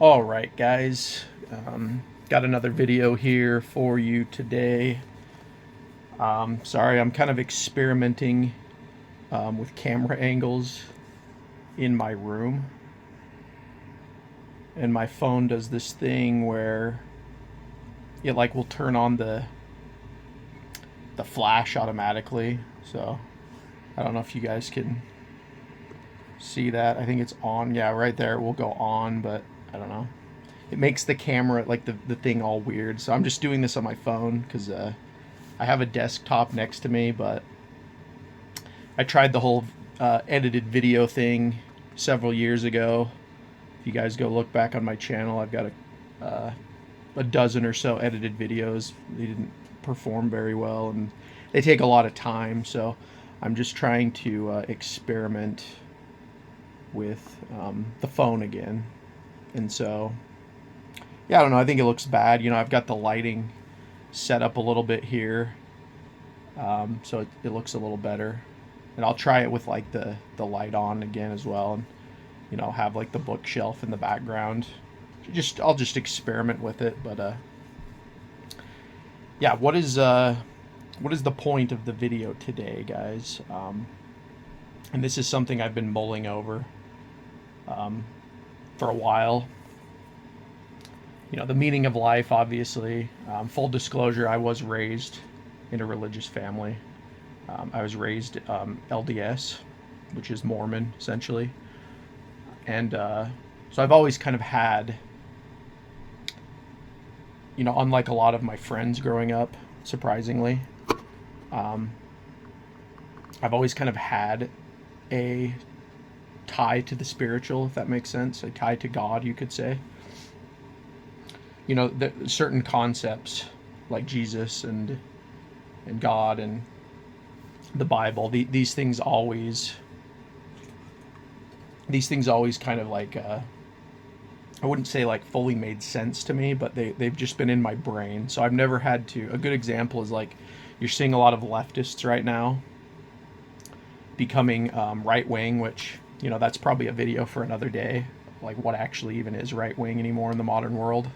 All right, guys. Got another video here for you today. Sorry, I'm kind of experimenting with camera angles in my room. And my phone does this thing where it like will turn on the flash automatically. So I don't know if you guys can see that. I think it's on. Yeah, right there it will go on, but I don't know. It makes the camera, like the thing, all weird. So I'm just doing this on my phone because I have a desktop next to me, but I tried the whole edited video thing several years ago. If you guys go look back on my channel, I've got a dozen or so edited videos. They didn't perform very well, and they take a lot of time. So I'm just trying to experiment with the phone again. And so, yeah, I don't know. I think it looks bad. I've got the lighting set up a little bit here, so it looks a little better. And I'll try it with like the light on again as well, and have like the bookshelf in the background. I'll just experiment with it. But yeah, what is the point of the video today, guys? And this is something I've been mulling over for a while. The meaning of life, obviously. Full disclosure, I was raised in a religious family. I was raised LDS, which is Mormon, essentially. And so I've always kind of had, unlike a lot of my friends growing up, surprisingly, I've always kind of had a tie to the spiritual, if that makes sense. A tie to God, you could say. Certain concepts like Jesus and God and the Bible, these things always kind of like I wouldn't say like fully made sense to me, but they've just been in my brain. So I've never had to. A good example is like you're seeing a lot of leftists right now becoming right wing, which that's probably a video for another day. Like what actually even is right wing anymore in the modern world?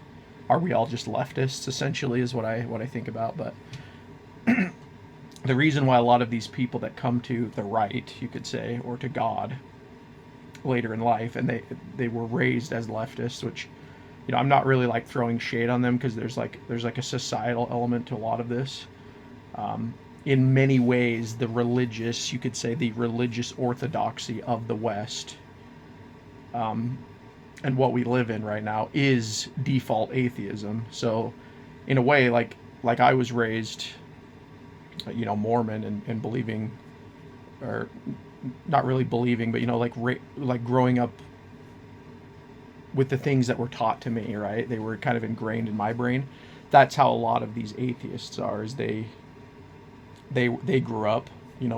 Are we all just leftists, essentially, is what I think about. But the reason why a lot of these people that come to the right, you could say, or to God later in life, and they were raised as leftists, which I'm not really like throwing shade on them, because there's like a societal element to a lot of this. In many ways, you could say the religious orthodoxy of the West, and what we live in right now, is default atheism. So in a way, like I was raised Mormon, and believing, or not really believing, but like growing up with the things that were taught to me, right? They were kind of ingrained in my brain. That's how a lot of these atheists are, is they grew up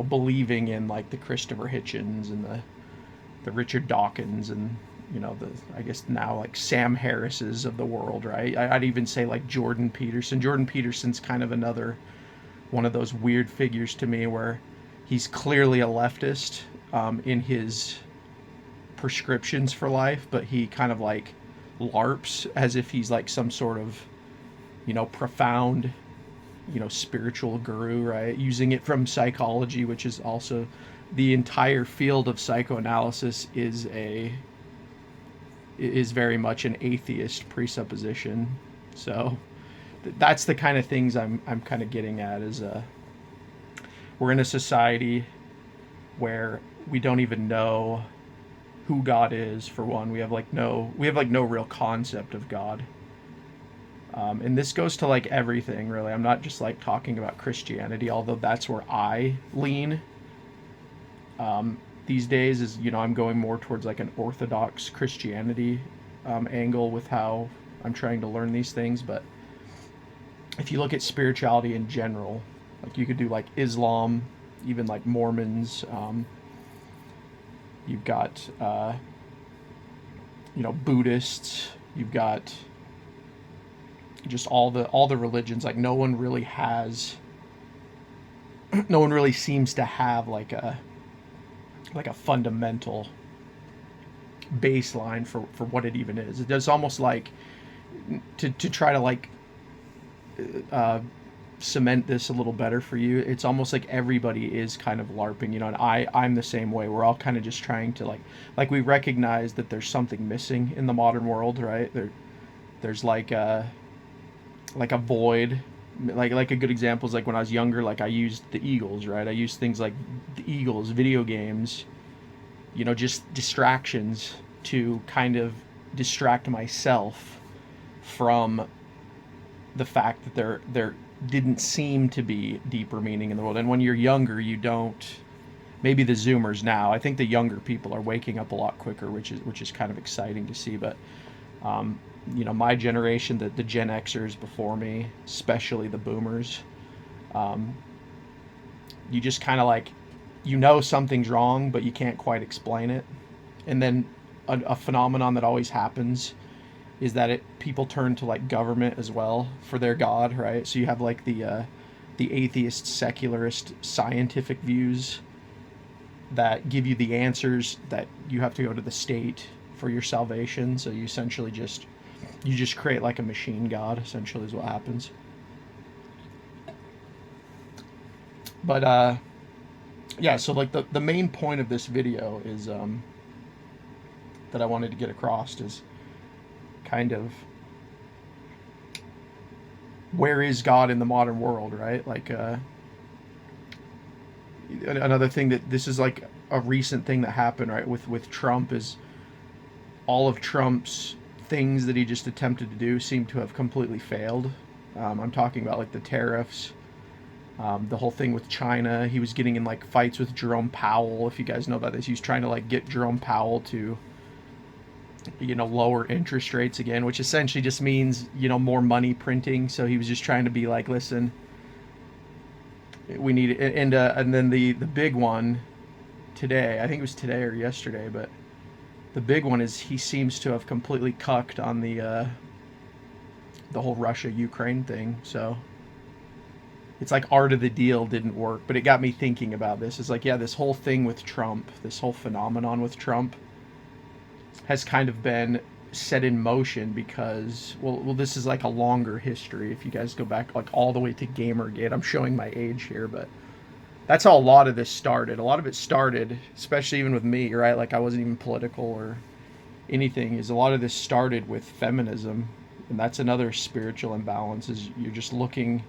believing in like the Christopher Hitchens and the Richard Dawkins, and I guess now like Sam Harris's of the world, right? I'd even say like Jordan Peterson. Jordan Peterson's kind of another one of those weird figures to me, where he's clearly a leftist in his prescriptions for life, but he kind of like LARPs as if he's like some sort of profound spiritual guru, right? Using it from psychology, which is also the entire field of psychoanalysis is very much an atheist presupposition. So that's the kind of things I'm kind of getting at, is we're in a society where we don't even know who God is, for one. We have no real concept of God. And this goes to like everything, really. I'm not just like talking about Christianity, although that's where I lean these days. Is I'm going more towards like an Orthodox Christianity angle with how I'm trying to learn these things. But if you look at spirituality in general, like you could do like Islam, even like Mormons. You've got Buddhists. You've got just all the religions. Like no one really seems to have like a fundamental baseline for what it even is. It's almost like to try to like cement this a little better for you. It's almost like everybody is kind of LARPing, and I'm the same way. We're all kind of just trying to like we recognize that there's something missing in the modern world, right? There's like a void. Like a good example is like when I was younger, like I used the Eagles, right? I used things like the Eagles, video games, just distractions to kind of distract myself from the fact that there didn't seem to be deeper meaning in the world. And when you're younger, you don't. Maybe the Zoomers now. I think the younger people are waking up a lot quicker, which is kind of exciting to see. But my generation, the Gen Xers before me, especially the Boomers, you just kind of like, something's wrong, but you can't quite explain it. And then a phenomenon that always happens is that people turn to like government as well for their god, right? So you have like the atheist, secularist, scientific views that give you the answers that you have to go to the state for your salvation. So you essentially just create like a machine god, essentially, is what happens. But yeah, so like the main point of this video is that I wanted to get across is kind of where is God in the modern world, right? Like another thing that this is like a recent thing that happened, right, with Trump, is all of Trump's things that he just attempted to do seem to have completely failed. I'm talking about like the tariffs, the whole thing with China. He was getting in like fights with Jerome Powell. If you guys know about this, he was trying to like get Jerome Powell to lower interest rates again, which essentially just means more money printing. So he was just trying to be like, listen, we need it. And then the big one today, I think it was today or yesterday, but the big one is he seems to have completely cucked on the whole Russia-Ukraine thing. So it's like art of the deal didn't work, but it got me thinking about this. It's like, yeah, this whole thing with Trump, this whole phenomenon with Trump has kind of been set in motion because, well, this is like a longer history. If you guys go back like all the way to Gamergate, I'm showing my age here, but that's how a lot of this started. A lot of it started, especially even with me, right? Like I wasn't even political or anything. Is a lot of this started with feminism, and that's another spiritual imbalance. Is you're just looking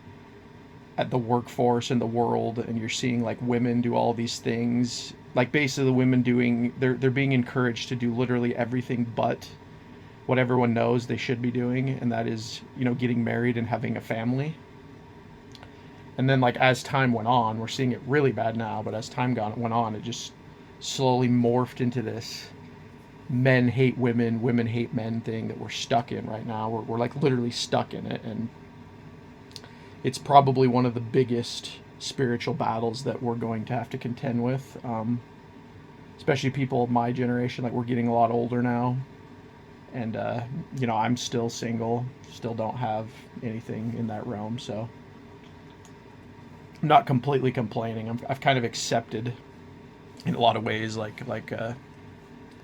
at the workforce and the world, and you're seeing like women do all these things. Like basically the women they're being encouraged to do literally everything but what everyone knows they should be doing, and that is, getting married and having a family. And then like as time went on, we're seeing it really bad now, but as time went on, it just slowly morphed into this men hate women, women hate men thing that we're stuck in right now. We're like literally stuck in it, and it's probably one of the biggest spiritual battles that we're going to have to contend with, especially people of my generation. Like we're getting a lot older now, and I'm still single, still don't have anything in that realm, so I'm not completely complaining. I've kind of accepted in a lot of ways like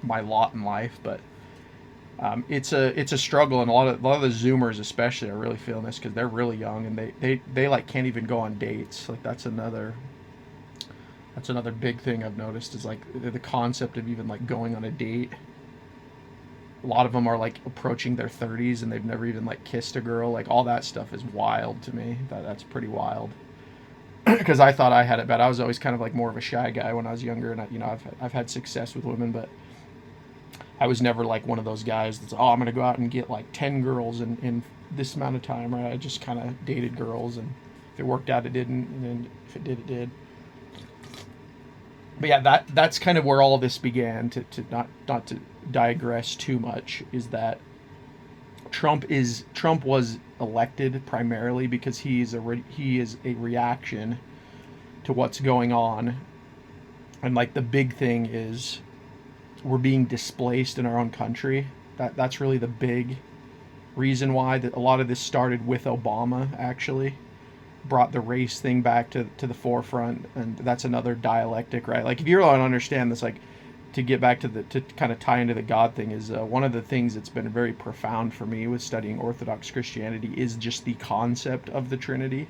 my lot in life, but it's a struggle, and a lot of the Zoomers especially are really feeling this because they're really young and they like can't even go on dates. Like that's another big thing I've noticed is like the concept of even like going on a date. A lot of them are like approaching their 30s and they've never even like kissed a girl. Like all that stuff is wild to me. That's pretty wild. Because I thought I had it bad. I was always kind of like more of a shy guy when I was younger, and I've had success with women, but I was never like one of those guys that's, I'm going to go out and get like 10 girls in this amount of time, right? I just kind of dated girls, and if it worked out, it didn't, and then if it did, it did. But yeah, that's kind of where all of this began, to not to digress too much, is that Trump was elected primarily because he is a reaction to what's going on. And like the big thing is we're being displaced in our own country. That's really the big reason why that a lot of this started with Obama, actually brought the race thing back to the forefront. And that's another dialectic, right? Like if you don't understand this, like to get back to kind of tie into the God thing is one of the things that's been very profound for me with studying Orthodox Christianity is just the concept of the Trinity,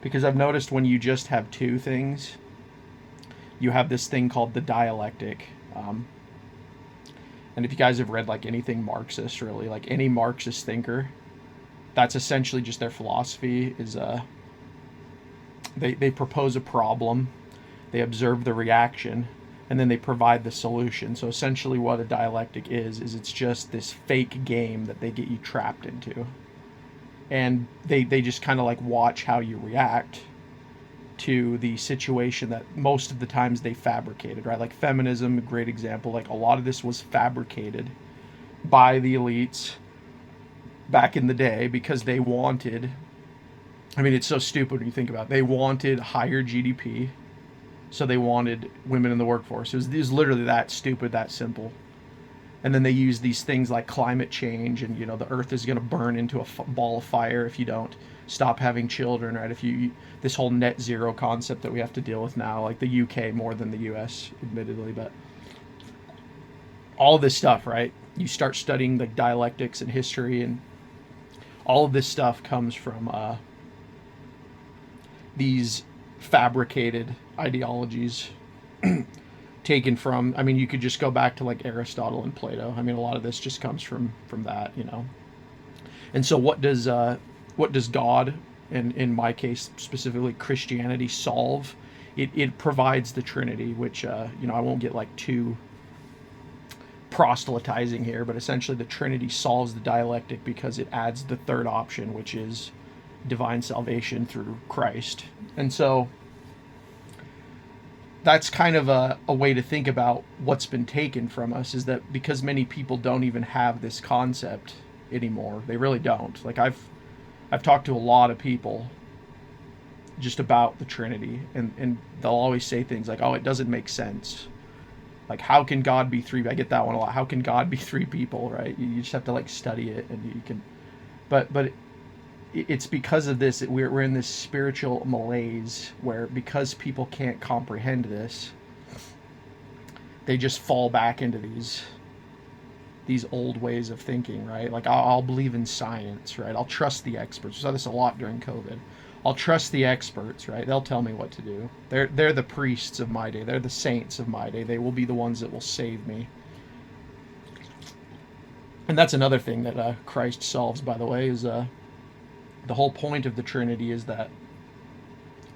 because I've noticed when you just have two things, you have this thing called the dialectic. And if you guys have read like anything Marxist, really, like any Marxist thinker, that's essentially just their philosophy is they propose a problem, they observe the reaction, and then they provide the solution. So essentially what a dialectic is it's just this fake game that they get you trapped into. And they just kind of like watch how you react to the situation that most of the times they fabricated, right? Like feminism, a great example. Like a lot of this was fabricated by the elites back in the day because they wanted, I mean, it's so stupid when you think about it. They wanted higher GDP, so they wanted women in the workforce. It was literally that stupid, that simple. And then they use these things like climate change and, you know, the earth is going to burn into a ball of fire if you don't stop having children, right? If you, this whole net zero concept that we have to deal with now, like the UK more than the US, admittedly, but all this stuff, right? You start studying the dialectics and history, and all of this stuff comes from these fabricated ideologies taken from, I mean, you could just go back to like Aristotle and Plato. I mean, a lot of this just comes from that, you know. And so what does God, and in my case specifically Christianity, solve? It provides the Trinity, which you know, I won't get like too proselytizing here, but essentially the Trinity solves the dialectic because it adds the third option, which is divine salvation through Christ. And so that's kind of a way to think about what's been taken from us, is that because many people don't even have this concept anymore. They really don't. Like I've talked to a lot of people just about the Trinity, and they'll always say things like, oh, it doesn't make sense. Like, how can God be three? I get that one a lot. How can God be three people, right? You just have to like study it, and you can, but it's because of this that we're in this spiritual malaise where, because people can't comprehend this, they just fall back into these old ways of thinking, right? Like I'll believe in science, right? I'll trust the experts. We saw this a lot during COVID. I'll trust the experts, right? They'll tell me what to do. They're the priests of my day. They're the saints of my day. They will be the ones that will save me. And that's another thing that Christ solves, by the way, is the whole point of the Trinity is that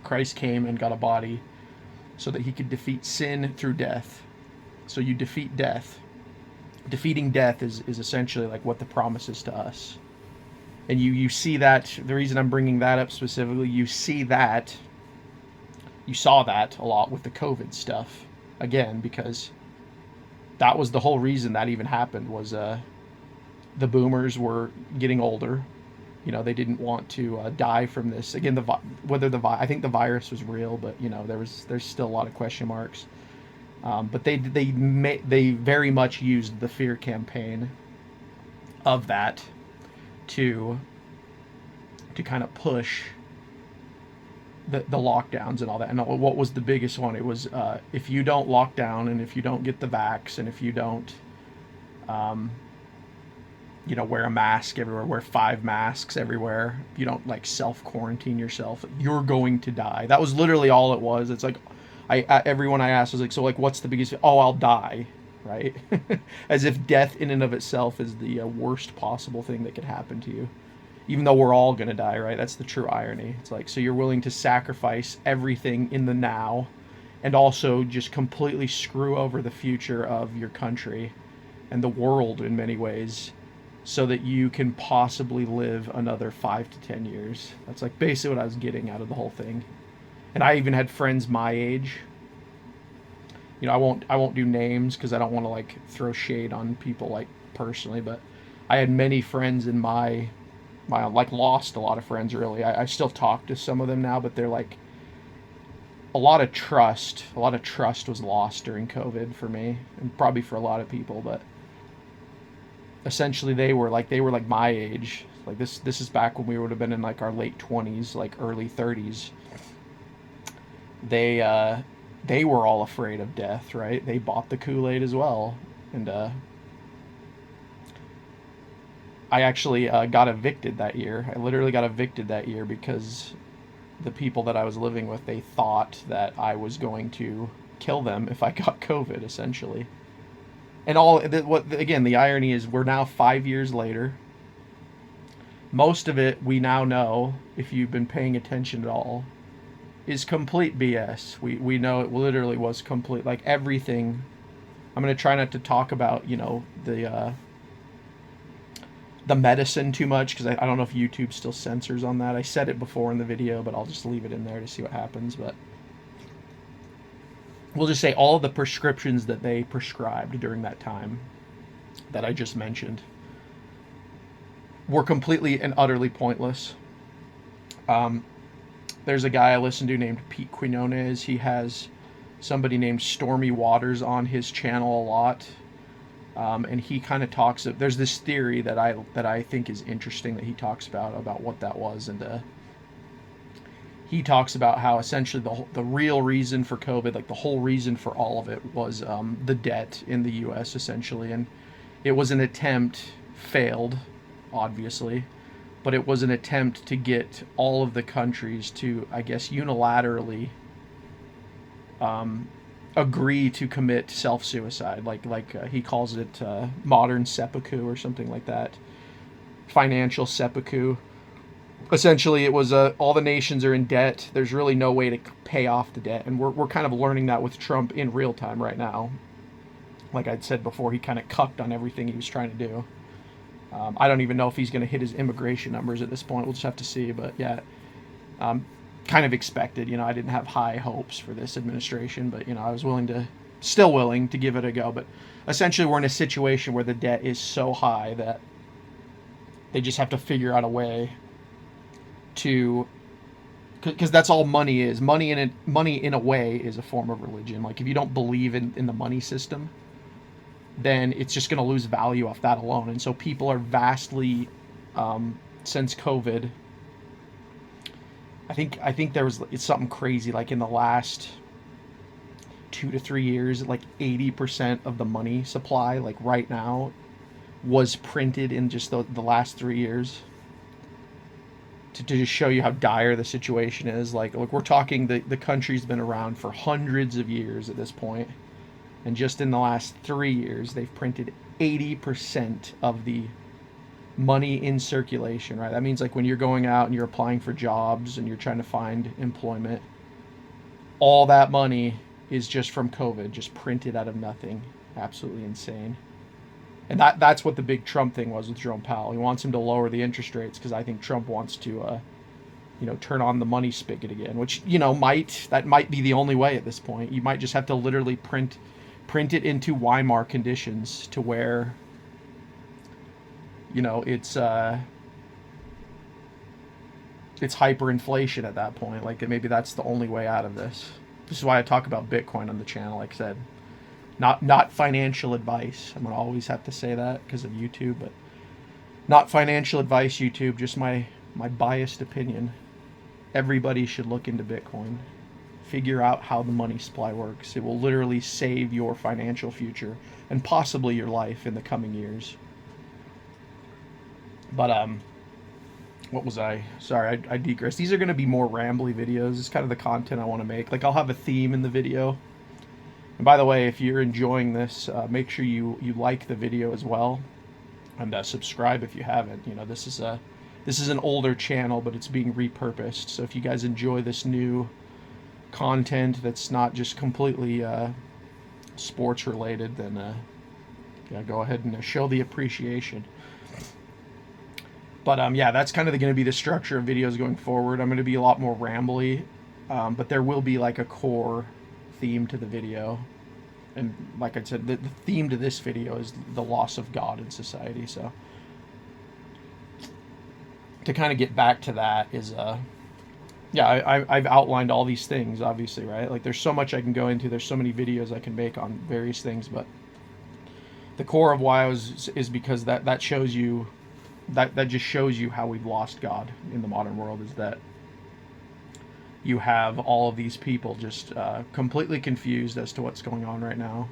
Christ came and got a body so that he could defeat sin through death. So you defeat death. Defeating death is essentially like what the promise is to us. And you see that, the reason I'm bringing that up specifically, you saw that a lot with the COVID stuff. Again, because that was the whole reason that even happened, was the boomers were getting older. You know, they didn't want to die from this. Again, I think the virus was real, but you know, there's still a lot of question marks. But they very much used the fear campaign of that to kind of push the lockdowns and all that. And what was the biggest one? It was if you don't lock down, and if you don't get the vax, and if you don't you know, wear a mask everywhere, wear 5 masks everywhere, if you don't like self-quarantine yourself, you're going to die. That was literally all it was. It's like, everyone I asked was like, so like, what's the biggest? Oh, I'll die, right? As if death in and of itself is the worst possible thing that could happen to you, even though we're all going to die, right? That's the true irony. It's like, so you're willing to sacrifice everything in the now and also just completely screw over the future of your country and the world in many ways, so that you can possibly live another 5 to 10 years. That's like basically what I was getting out of the whole thing. And I even had friends my age. You know, I won't do names because I don't want to like throw shade on people like personally, but I had many friends in my like, lost a lot of friends really. I still talk to some of them now, but they're like, a lot of trust was lost during COVID for me, and probably for a lot of people, but essentially they were like my age. Like this is back when we would have been in like our late 20s, like early 30s. They they were all afraid of death, right? They bought the Kool-Aid as well. And I actually got evicted that year. I literally got evicted that year because the people that I was living with, they thought that I was going to kill them if I got COVID, essentially. And again, the irony is we're now 5 years later. Most of it we now know, if you've been paying attention at all, is complete BS. We know it literally was complete, like everything. I'm going to try not to talk about, the medicine too much, because I don't know if YouTube still censors on that. I said it before in the video, but I'll just leave it in there to see what happens. But we'll just say all of the prescriptions that they prescribed during that time that I just mentioned were completely and utterly pointless. There's a guy I listen to named Pete Quinones. He has somebody named Stormy Waters on his channel a lot. And he kind of talks. There's this theory that I think is interesting that he talks about what that was, and he talks about how essentially the real reason for COVID, like the whole reason for all of it, was the debt in the U.S. essentially, and it was an attempt, failed, obviously, but it was an attempt to get all of the countries to, I guess, unilaterally agree to commit self-suicide, like he calls it modern seppuku or something like that, financial seppuku. Essentially, it was all the nations are in debt. There's really no way to pay off the debt, and we're kind of learning that with Trump in real time right now. Like I'd said before, he kind of cucked on everything he was trying to do. I don't even know if he's going to hit his immigration numbers at this point. We'll just have to see. But yeah, kind of expected. I didn't have high hopes for this administration, but I was still willing to give it a go. But essentially, we're in a situation where the debt is so high that they just have to figure out a way to, because that's all money is. Money in a way is a form of religion. Like if you don't believe in the money system, then it's just going to lose value off that alone. And so people are vastly, since COVID, I think it's something crazy, like in the last 2 to 3 years, like 80% of the money supply, like right now, was printed in just the last 3 years. To just show you how dire the situation is. Like we're talking, the country's been around for hundreds of years at this point, and just in the last 3 years, they've printed 80% of the money in circulation, right? That means like when you're going out and you're applying for jobs and you're trying to find employment, all that money is just from COVID, just printed out of nothing. Absolutely insane. And that's what the big Trump thing was with Jerome Powell. He wants him to lower the interest rates because I think Trump wants to, turn on the money spigot again, which, that might be the only way at this point. You might just have to literally print it into Weimar conditions to where, it's hyperinflation at that point. Like maybe that's the only way out of this. This is why I talk about Bitcoin on the channel, like I said. Not financial advice. I'm going to always have to say that because of YouTube, but not financial advice, YouTube, just my biased opinion. Everybody should look into Bitcoin. Figure out how the money supply works. It will literally save your financial future and possibly your life in the coming years. But what was I? Sorry, I digressed. These are going to be more rambly videos. It's kind of the content I want to make. Like I'll have a theme in the video. And by the way, if you're enjoying this, make sure you like the video as well, and subscribe if you haven't. This is an older channel, but it's being repurposed. So if you guys enjoy this new content that's not just completely sports related, then go ahead and show the appreciation. But that's kind of going to be the structure of videos going forward. I'm going to be a lot more rambly, but there will be like a core theme to the video. And like I said, the theme to this video is the loss of God in society. So to kind of get back to that is I've outlined all these things, obviously, right? Like there's so much I can go into. There's so many videos I can make on various things, but the core of why is because that shows you that just shows you how we've lost God in the modern world, is that you have all of these people just completely confused as to what's going on right now.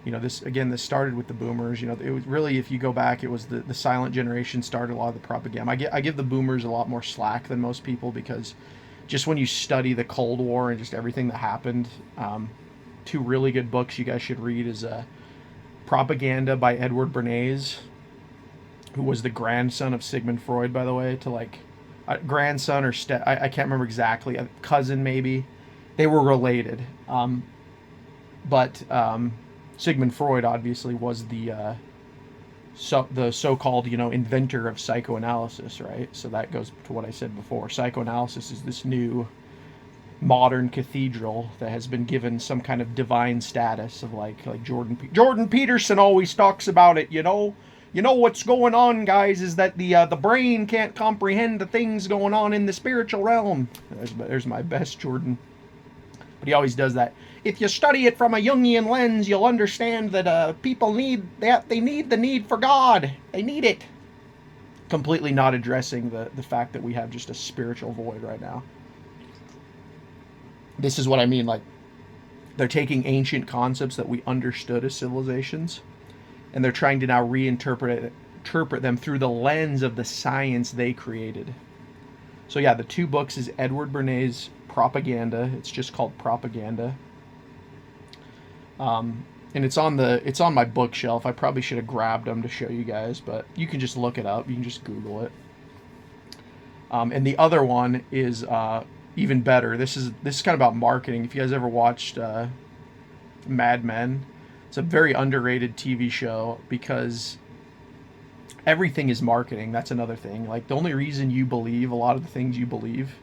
This started with the boomers. It was really, if you go back, it was the silent generation started a lot of the propaganda. I give the boomers a lot more slack than most people, because just when you study the Cold War and just everything that happened, two really good books you guys should read is Propaganda by Edward Bernays, who was the grandson of Sigmund Freud, by the way, to like grandson or I can't remember exactly, a cousin maybe. They were related, but Sigmund Freud obviously was the so-called inventor of psychoanalysis, right? So that goes to what I said before. Psychoanalysis is this new modern cathedral that has been given some kind of divine status of like Jordan Peterson always talks about it. What's going on, guys, is that the brain can't comprehend the things going on in the spiritual realm. There's my best Jordan. But he always does that. If you study it from a Jungian lens, you'll understand that people need that. They need the need for God. They need it. Completely not addressing the fact that we have just a spiritual void right now. This is what I mean. Like, they're taking ancient concepts that we understood as civilizations, and they're trying to now interpret them through the lens of the science they created. So yeah, the two books is Edward Bernays' Propaganda. It's just called Propaganda. And it's on my bookshelf. I probably should have grabbed them to show you guys, but you can just look it up. You can just Google it. And the other one is even better. This is kind of about marketing. If you guys ever watched Mad Men, it's a very underrated TV show because everything is marketing. That's another thing. Like, the only reason you believe a lot of the things you believe,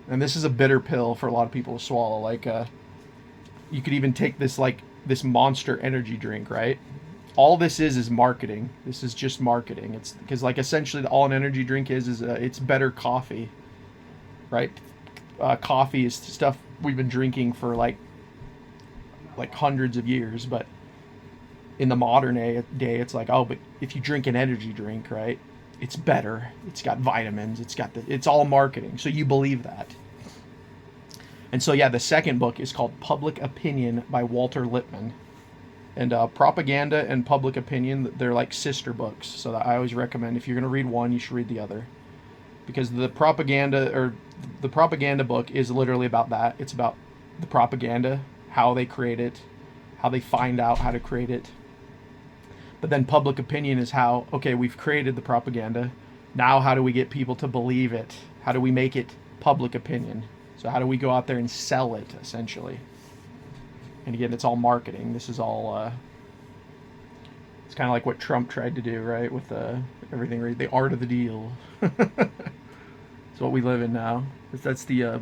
and this is a bitter pill for a lot of people to swallow. Like, you could even take this Monster energy drink, right? All this is marketing. This is just marketing. It's because, like, essentially all an energy drink is it's better coffee, right? Coffee is stuff we've been drinking for like hundreds of years, but in the modern day, it's like, oh, but if you drink an energy drink, right, it's better. It's got vitamins. It's all marketing. So you believe that. And so, yeah, the second book is called Public Opinion by Walter Lippmann. And Propaganda and Public Opinion, they're like sister books. So I always recommend, if you're going to read one, you should read the other. Because the propaganda book is literally about that. It's about the propaganda, how they create it, how they find out how to create it. But then Public Opinion is how, okay, we've created the propaganda. Now how do we get people to believe it? How do we make it public opinion? So how do we go out there and sell it, essentially? And again, it's all marketing. This is all, it's kind of like what Trump tried to do, right? With everything, right? The art of the deal. It's what we live in now. That's the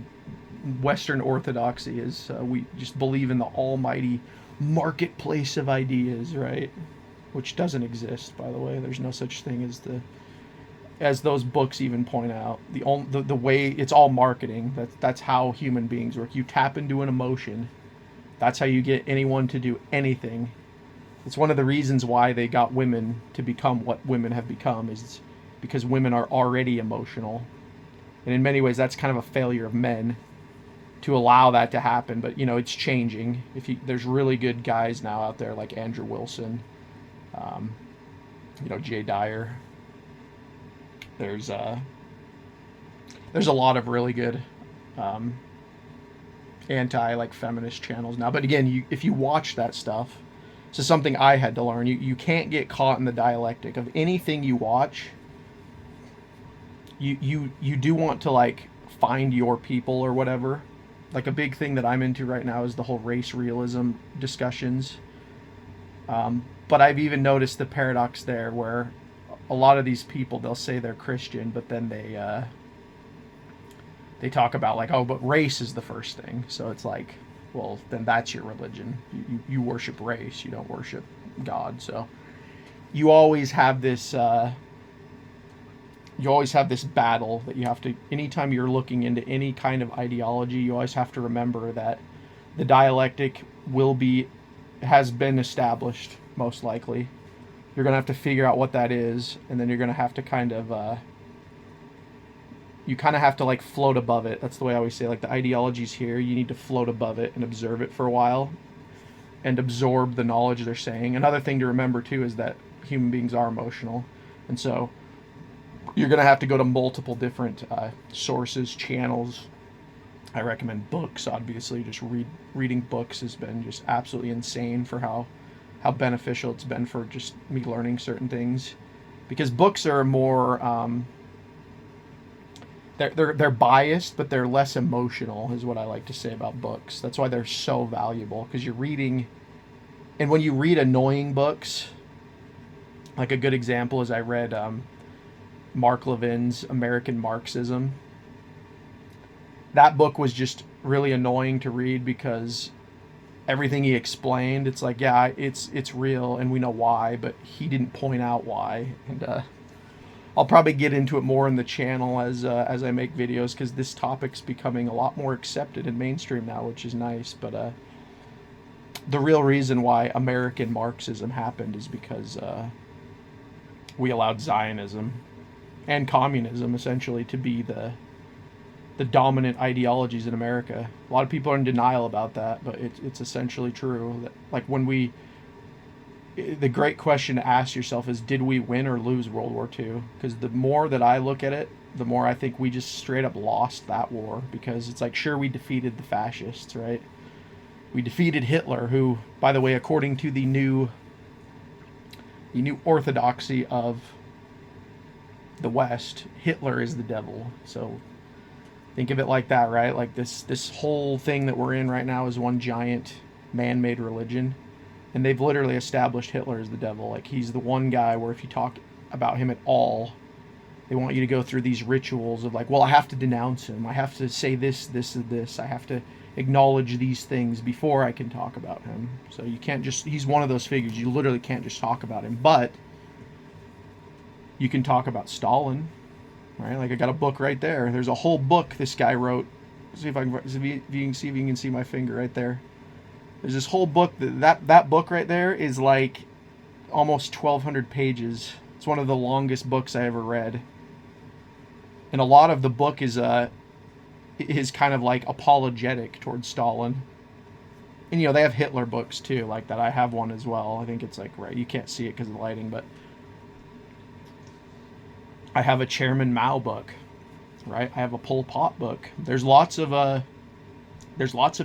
Western orthodoxy, is we just believe in the almighty marketplace of ideas, right? Which doesn't exist, by the way. There's no such thing as those books even point out. The way it's all marketing. That's how human beings work. You tap into an emotion. That's how you get anyone to do anything. It's one of the reasons why they got women to become what women have become, is because women are already emotional. And in many ways, that's kind of a failure of men to allow that to happen. But, it's changing. There's really good guys now out there like Andrew Wilson, Jay Dyer. There's a lot of really good feminist channels now. But again, if you watch that stuff, this is something I had to learn. You can't get caught in the dialectic of anything you watch. You do want to find your people or whatever. Like, a big thing that I'm into right now is the whole race realism discussions. But I've even noticed the paradox there, where a lot of these people, they'll say they're Christian, but then they talk about but race is the first thing. So it's like, well, then that's your religion. You worship race. You don't worship God. So you always have this battle that you have to, anytime you're looking into any kind of ideology, you always have to remember that the dialectic has been established, most likely. You're going to have to figure out what that is, and then you're going to have to kind of you kind of have to like float above it. That's the way I always say, like, the ideology's here, you need to float above it and observe it for a while and absorb the knowledge they're saying. Another thing to remember too is that human beings are emotional, and so you're going to have to go to multiple different sources, channels. I recommend books, obviously. Just reading books has been just absolutely insane for how beneficial it's been for just me learning certain things, because books are more they're biased, but they're less emotional, is what I like to say about books. That's why they're so valuable, because you're reading, and when you read annoying books, like a good example is I read Mark Levin's American Marxism. That book was just really annoying to read because everything he explained, it's like, yeah, it's real and we know why, but he didn't point out why. And I'll probably get into it more in the channel as I make videos, because this topic's becoming a lot more accepted in mainstream now, which is nice. But the real reason why American Marxism happened is because we allowed Zionism and communism essentially to be the dominant ideologies in America. A lot of people are in denial about that, but it's essentially true. That, like, the great question to ask yourself is, did we win or lose World War II? Because the more that I look at it, the more I think we just straight up lost that war. Because it's like, sure, we defeated the fascists, right? We defeated Hitler, who, by the way, according to the new orthodoxy of the West, Hitler is the devil. So think of it like that, right? Like this whole thing that we're in right now is one giant man-made religion, and they've literally established Hitler as the devil. Like, he's the one guy where if you talk about him at all, they want you to go through these rituals of like, well, I have to denounce him, I have to say this, and this, I have to acknowledge these things before I can talk about him. So you can't just, he's one of those figures, you literally can't just talk about him. But you can talk about Stalin, right? Like, I got a book right there. There's a whole book this guy wrote. See if you can see my finger right there. There's this whole book. That book right there is like almost 1,200 pages. It's one of the longest books I ever read. And a lot of the book is kind of like apologetic towards Stalin. And you know, they have Hitler books too, like that. I have one as well. I think it's like, right, you can't see it because of the lighting, but I have a Chairman Mao book, right? I have a Pol Pot book. There's lots of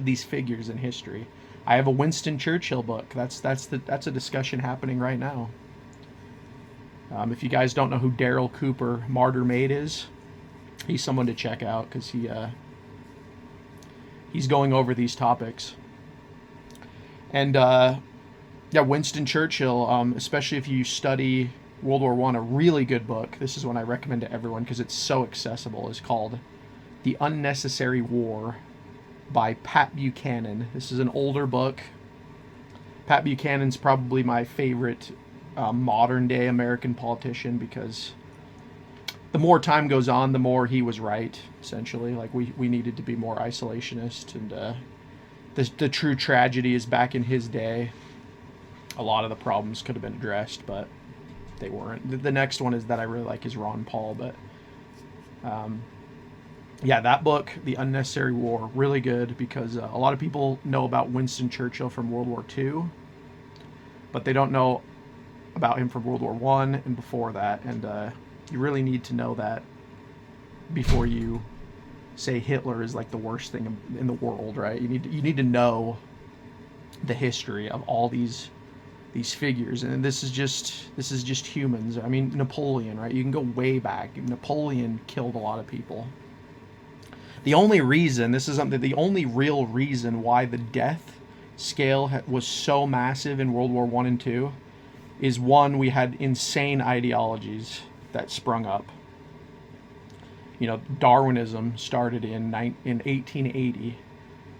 these figures in history. I have a Winston Churchill book. That's a discussion happening right now. If you guys don't know who Daryl Cooper, Martyr Maid is, he's someone to check out, because he's going over these topics. And yeah, Winston Churchill, especially if you study World War I, a really good book, this is one I recommend to everyone because it's so accessible, is called The Unnecessary War by Pat Buchanan. This is an older book. Pat Buchanan's probably my favorite modern day American politician, because the more time goes on, the more he was right, essentially. Like, we needed to be more isolationist, and the true tragedy is back in his day, a lot of the problems could have been addressed, but they weren't. The next one is that I really like is Ron Paul, but yeah, that book, The Unnecessary War, really good, because a lot of people know about Winston Churchill from World War II, but they don't know about him from World War I and before that, and you really need to know that before you say Hitler is like the worst thing in the world, right? You need to know the history of all these figures, and this is just humans. I mean, Napoleon, right? You can go way back. Napoleon killed a lot of people. The only reason, the only real reason why the death scale was so massive in World War I and II is, one, we had insane ideologies that sprung up. You know, Darwinism started in 1880.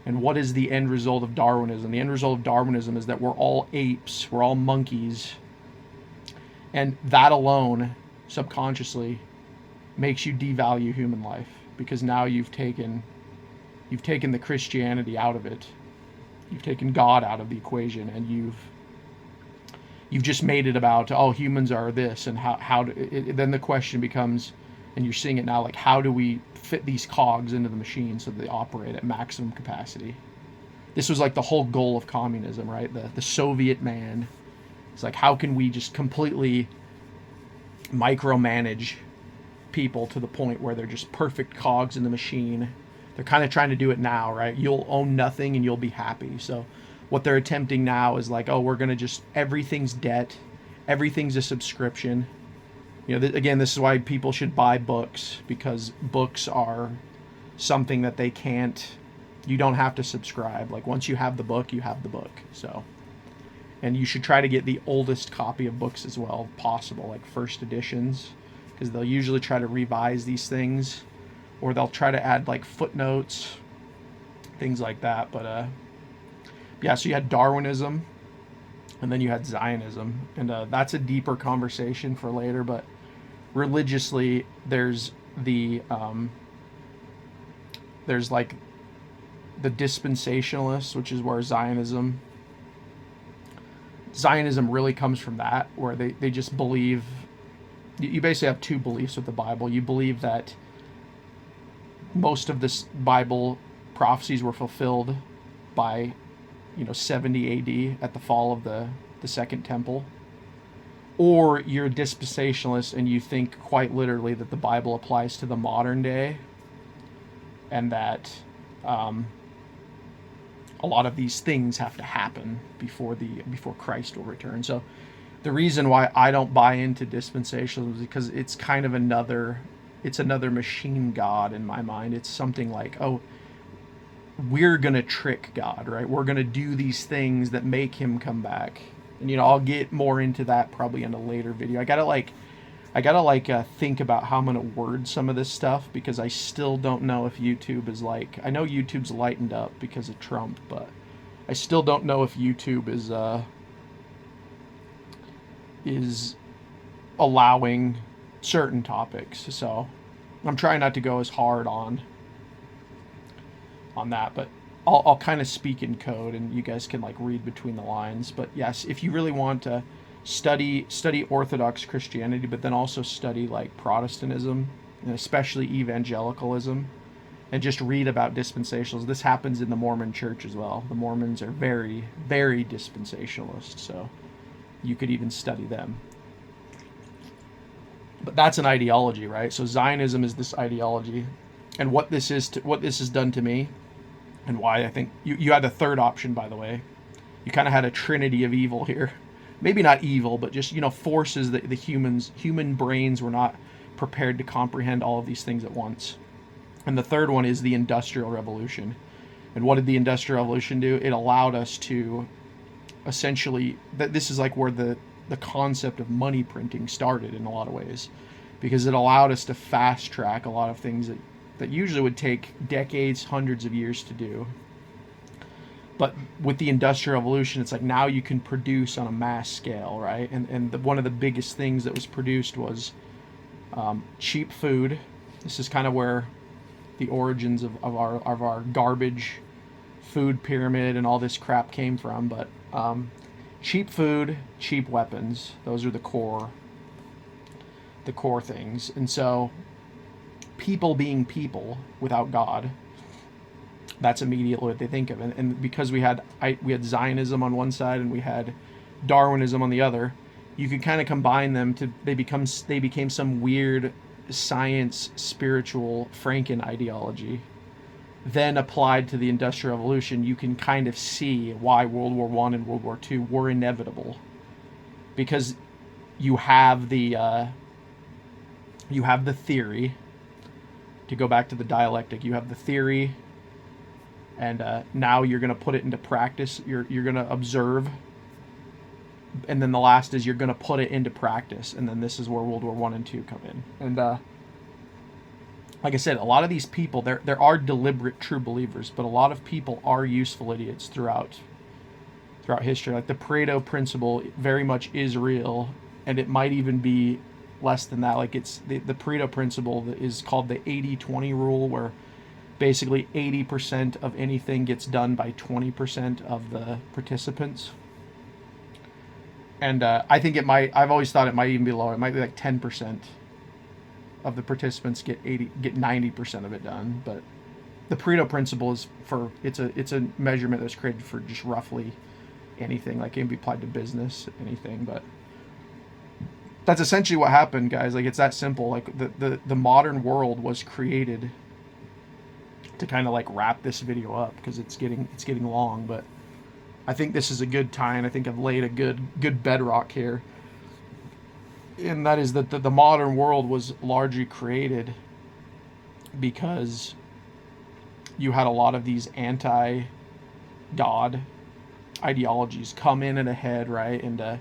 And what is the end result of Darwinism? The end result of Darwinism is that we're all apes, we're all monkeys. And that alone, subconsciously, makes you devalue human life, because now you've taken the Christianity out of it. You've taken God out of the equation, and you've just made it about, oh, humans are this, and then the question becomes, And you're seeing it now, like, how do we fit these cogs into the machine so that they operate at maximum capacity? This was like the whole goal of communism, right? The Soviet man. It's like, how can we just completely micromanage people to the point where they're just perfect cogs in the machine? They're kind of trying to do it now, right? You'll own nothing and you'll be happy. So what they're attempting now is like, oh, we're going to just, everything's debt. Everything's a subscription. You know, again, this is why people should buy books, because books are something that they can't, you don't have to subscribe. Like, once you have the book, you have the book. So, and you should try to get the oldest copy of books as well possible, like first editions, because they'll usually try to revise these things, or they'll try to add like footnotes, things like that. But yeah, so you had Darwinism, and then you had Zionism, and that's a deeper conversation for later. But religiously, there's like the dispensationalists, which is where Zionism really comes from, that where they just believe, you basically have two beliefs with the Bible. You believe that most of this Bible prophecies were fulfilled by 70 AD at the fall of the Second Temple, or you're a dispensationalist and you think quite literally that the Bible applies to the modern day, and that a lot of these things have to happen before Christ will return. So the reason why I don't buy into dispensationalism is because it's kind of another machine god in my mind. It's something like, oh, we're gonna trick God, right? We're gonna do these things that make him come back. And I'll get more into that probably in a later video. I gotta think about how I'm gonna word some of this stuff, because I still don't know if YouTube is like, I know YouTube's lightened up because of Trump, but I still don't know if YouTube is allowing certain topics. So I'm trying not to go as hard on that, but I'll kind of speak in code, and you guys can like read between the lines. But yes, if you really want to study Orthodox Christianity, but then also study like Protestantism, and especially evangelicalism, and just read about dispensationalism. This happens in the Mormon church as well. The Mormons are very, very dispensationalist, so you could even study them. But that's an ideology, right? So Zionism is this ideology, and what this has done to me, and why I think you had a third option, by the way. You kind of had a trinity of evil here. Maybe not evil, but just, forces that the human brains were not prepared to comprehend all of these things at once. And the third one is the Industrial Revolution. And what did the Industrial Revolution do? It allowed us to essentially, this is like where the concept of money printing started in a lot of ways, because it allowed us to fast track a lot of things that usually would take decades, hundreds of years to do. But with the Industrial Revolution, it's like now you can produce on a mass scale, right? And one of the biggest things that was produced was cheap food. This is kind of where the origins of our garbage food pyramid and all this crap came from. But cheap food, cheap weapons, those are the core things. And so people being people without God, that's immediately what they think of. And because we had Zionism on one side and we had Darwinism on the other, you could kind of combine them to they became some weird science spiritual Franken ideology. Then applied to the Industrial Revolution, you can kind of see why World War I and World War II were inevitable, because you have the theory. To go back to the dialectic, you have the theory, and now you're going to put it into practice. You're going to observe, and then the last is you're going to put it into practice, and then this is where World War I and II come in. And like I said, a lot of these people, there are deliberate true believers, but a lot of people are useful idiots throughout history. Like the Pareto principle very much is real, and it might even be less than that. Like it's the Pareto principle that is called the 80-20 rule, where basically 80% of anything gets done by 20% of the participants. And I think I've always thought it might even be lower. It might be like 10% of the participants get 90% of it done. But the Pareto principle is it's a measurement that's created for just roughly anything. Like, it can be applied to business, anything. But that's essentially what happened, guys. Like, it's that simple. Like, the modern world was created to kind of like wrap this video up, because it's getting long. But I think this is a good time. I think I've laid a good bedrock here, and that is that the modern world was largely created because you had a lot of these anti-God ideologies come in and ahead, right? And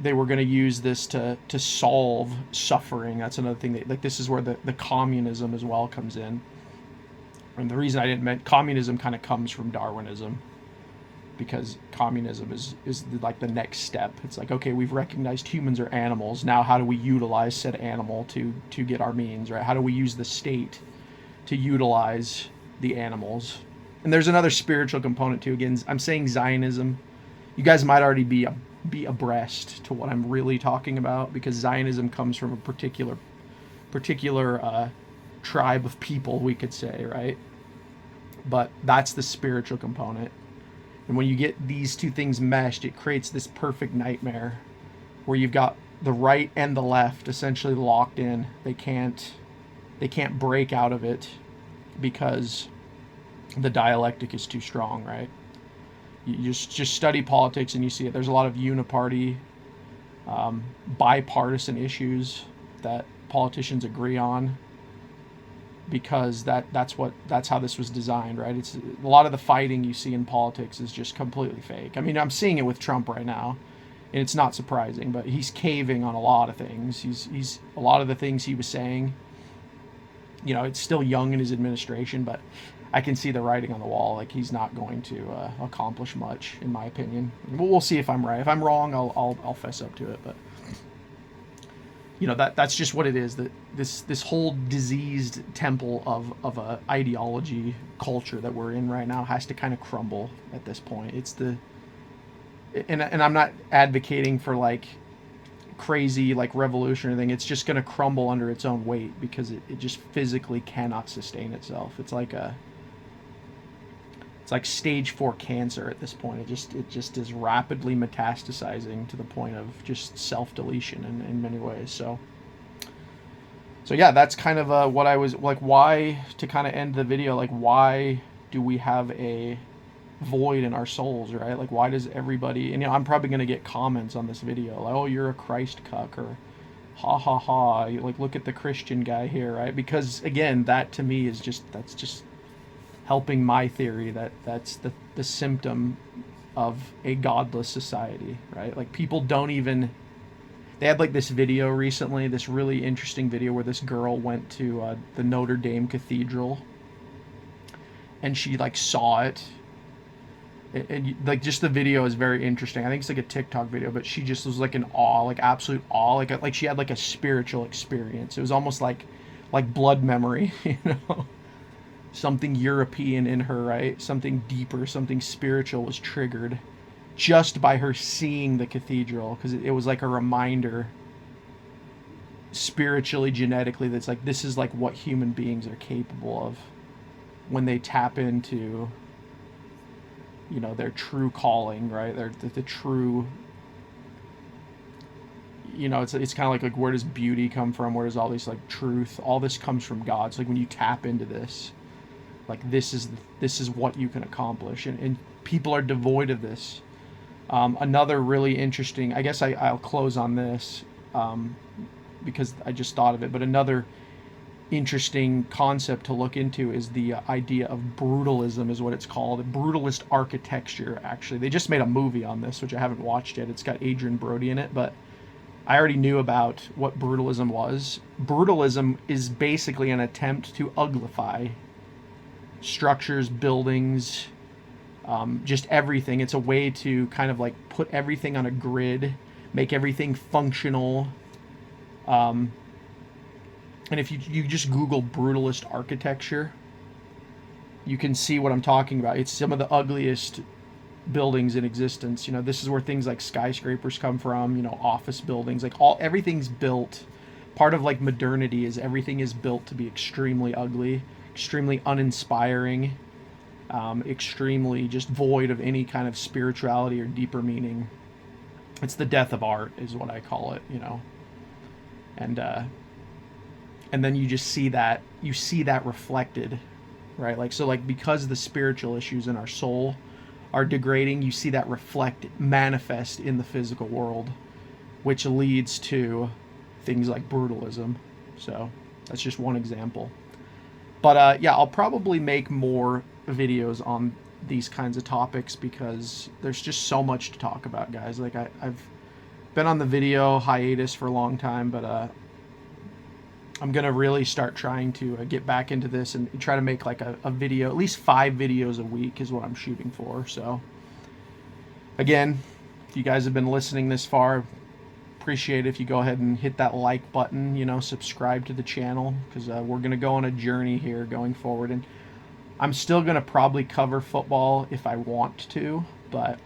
they were going to use this to solve suffering. That's another thing. Like, this is where the communism as well comes in. And the reason I didn't mention communism kind of comes from Darwinism, because communism is like the next step. It's like, okay, we've recognized humans are animals. Now how do we utilize said animal to get our means, right? How do we use the state to utilize the animals? And there's another spiritual component too. Again, I'm saying Zionism. You guys might already be abreast to what I'm really talking about, because Zionism comes from a particular tribe of people, we could say, right? But that's the spiritual component. And when you get these two things meshed, it creates this perfect nightmare where you've got the right and the left essentially locked in. They can't break out of it because the dialectic is too strong, right? You just study politics and you see it. There's a lot of uniparty, bipartisan issues that politicians agree on, because that's how this was designed, right? It's a lot of the fighting you see in politics is just completely fake. I mean, I'm seeing it with Trump right now, and it's not surprising, but he's caving on a lot of things. He's a lot of the things he was saying, it's still young in his administration, but I can see the writing on the wall. Like, he's not going to accomplish much, in my opinion. We'll see if I'm right. If I'm wrong, I'll fess up to it. But that's just what it is. That this whole diseased temple of a ideology culture that we're in right now has to kind of crumble at this point. And I'm not advocating for like crazy like revolution or anything. It's just going to crumble under its own weight, because it just physically cannot sustain itself. It's like stage 4 cancer at this point. It just is rapidly metastasizing to the point of just self-deletion in many ways. So yeah, that's kind of what I was like. Why, to kind of end the video, like, why do we have a void in our souls, right? Like, why does everybody, and I'm probably going to get comments on this video like, oh, you're a Christ cuck, or ha ha ha, like, look at the Christian guy here, right? Because again, that to me is that's just helping my theory that's the symptom of a godless society, right? Like, people don't even, they had like this video recently, this really interesting video where this girl went to the Notre Dame Cathedral, and she like saw it, and like, just the video is very interesting. I think it's like a TikTok video, but she just was like in awe, like absolute awe, like she had like a spiritual experience. It was almost like blood memory, something European in her, right? Something deeper, something spiritual was triggered just by her seeing the cathedral, because it was like a reminder spiritually, genetically, that's like, this is like what human beings are capable of when they tap into their true calling, right? The true, it's kind of like where does beauty come from? Where does all this like truth? All this comes from God. So like, when you tap into this, like, this is what you can accomplish, and people are devoid of this. Another really interesting, I guess I'll close on this because I just thought of it, but another interesting concept to look into is the idea of brutalism, is what it's called. Brutalist architecture, actually. They just made a movie on this, which I haven't watched yet. It's got Adrian Brody in it, but I already knew about what brutalism was. Brutalism is basically an attempt to uglify structures, buildings, just everything. It's a way to kind of like put everything on a grid, make everything functional. And if you just Google brutalist architecture, you can see what I'm talking about. It's some of the ugliest buildings in existence. This is where things like skyscrapers come from, office buildings, like everything's built part of like modernity is everything is built to be extremely ugly, extremely uninspiring, extremely just void of any kind of spirituality or deeper meaning. It's the death of art, is what I call it, you know. And then you just see that reflected, right? Like, so like, because the spiritual issues in our soul are degrading, you see that manifest in the physical world, which leads to things like brutalism. So that's just one example. But yeah, I'll probably make more videos on these kinds of topics because there's just so much to talk about, guys. Like, I've been on the video hiatus for a long time, but I'm gonna really start trying to get back into this and try to make like a video, at least 5 videos a week is what I'm shooting for. So again, if you guys have been listening this far, appreciate it if you go ahead and hit that like button, you know, subscribe to the channel, because we're gonna go on a journey here going forward. And I'm still gonna probably cover football if I want to, but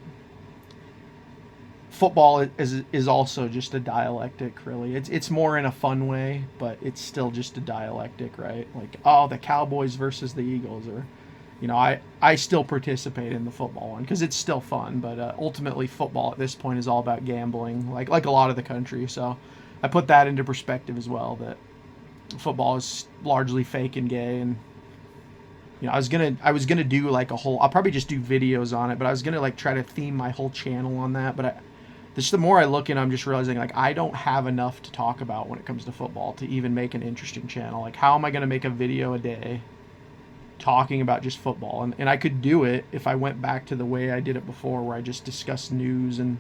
football is also just a dialectic, really. It's more in a fun way, but it's still just a dialectic, right? Like, oh, the Cowboys versus the Eagles, or, you know, I still participate in the football one because it's still fun, but ultimately football at this point is all about gambling, like a lot of the country. So I put that into perspective as well, that football is largely fake and gay. And you know, I was gonna do like a whole, I'll probably just do videos on it, but I was gonna like try to theme my whole channel on that. But just the more I look in, I'm just realizing like I don't have enough to talk about when it comes to football to even make an interesting channel. Like, how am I gonna make a video a day talking about just football? And I could do it if I went back to the way I did it before, where I just discussed news and,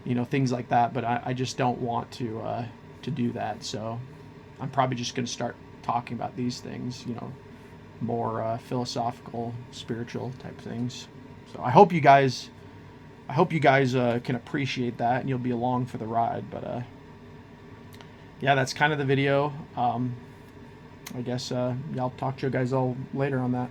you know, things like that. But I just don't want to do that. So I'm probably just gonna start talking about these things, you know, more philosophical, spiritual type things. So I hope you guys can appreciate that and you'll be along for the ride. But yeah, that's kind of the video. I guess I'll talk to you guys all later on that.